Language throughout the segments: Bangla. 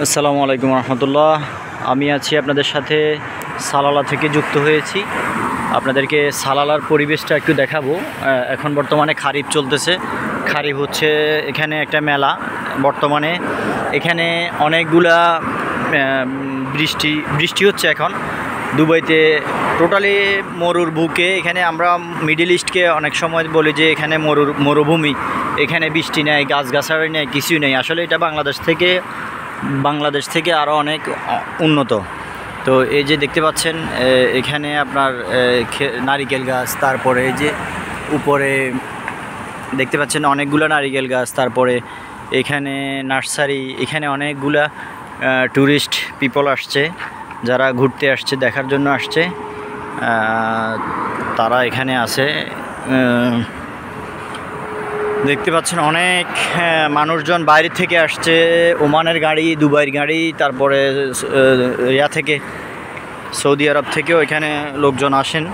আসসালামু আলাইকুম রহমতুল্লাহ। আমি আছি আপনাদের সাথে সালালা থেকে যুক্ত হয়েছি। আপনাদেরকে সালালার পরিবেশটা একটু দেখাবো। এখন বর্তমানে খারিফ চলতেছে, খারিফ হচ্ছে এখানে একটা মেলা। বর্তমানে এখানে অনেকগুলা বৃষ্টি হচ্ছে এখন দুবাইতে। টোটালি মরুর বুকে, এখানে আমরা মিডল ইস্টকে অনেক সময় বলি যে এখানে মরুভূমি, এখানে বৃষ্টি নেই, গাছগাছালি নেই, কিছুই নেই। আসলে এটা বাংলাদেশ থেকে আরও অনেক উন্নত। তো এই যে দেখতে পাচ্ছেন এখানে আপনার নারিকেল গাছ, তারপরে এই যে উপরে দেখতে পাচ্ছেন অনেকগুলো নারিকেল গাছ, তারপরে এখানে নার্সারি, এখানে অনেকগুলা ট্যুরিস্ট পিপল আসছে, যারা ঘুরতে আসছে, দেখার জন্য আসছে, তারা এখানে আছে। দেখতে পাচ্ছেন অনেক মানুষজন বাইরে থেকে আসছে, ওমানের গাড়ি, দুবাইয়ের গাড়ি, তারপরে থেকে সৌদি আরব থেকেও এখানে লোকজন আসেন।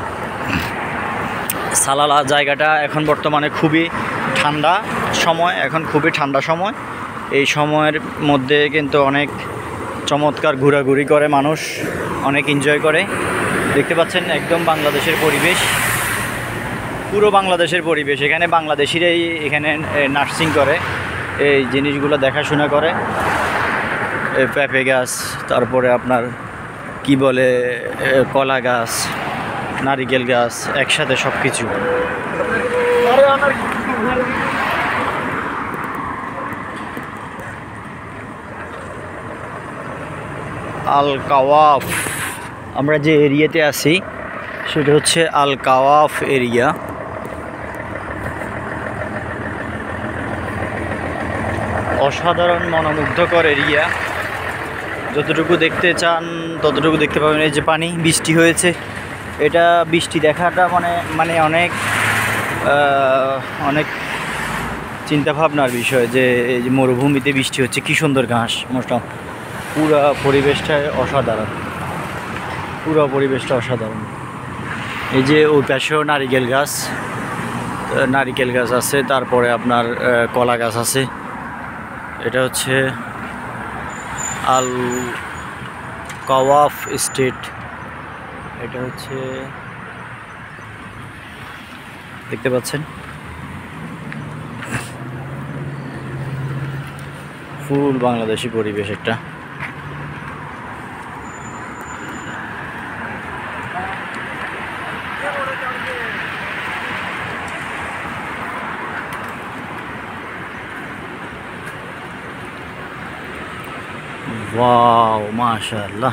সালালা জায়গাটা এখন বর্তমানে খুবই ঠান্ডা সময়, এই সময়ের মধ্যে কিন্তু অনেক চমৎকার ঘোরাঘুরি করে মানুষ, অনেক এনজয় করে। দেখতে পাচ্ছেন একদম বাংলাদেশের পরিবেশ, পুরো বাংলাদেশের পরিবেশ। এখানে বাংলাদেশিরাই এখানে নার্সিং করে, এই জিনিসগুলো দেখাশোনা করে। পেঁপে গাছ, তারপরে আপনার কি বলে কলা গাছ, নারিকেল গাছ, একসাথে সব কিছু। আল কাওয়াফ, আমরা যে এরিয়াতে আছি সেটা হচ্ছে আল কাওয়াফ এরিয়া। অসাধারণ মনোমুগ্ধকর এরিয়া, যতটুকু দেখতে চান ততটুকু দেখতে পাবেন। এই যে পানি, বৃষ্টি হয়েছে, এটা বৃষ্টি দেখাটা মানে অনেক চিন্তাভাবনার বিষয় যে এই যে মরুভূমিতে বৃষ্টি হচ্ছে, কী সুন্দর ঘাস, পুরো পরিবেশটা অসাধারণ, এই যে ওই পাশেও নারিকেল গাছ আছে, তারপরে আপনার কলা গাছ আছে। এটা হচ্ছে আল কাওয়াফ স্টেট। এটা হচ্ছে দেখতে পাচ্ছেন ফুল বাংলাদেশি পরিবেশ একটা। ওয়াও, মাশাআল্লাহ।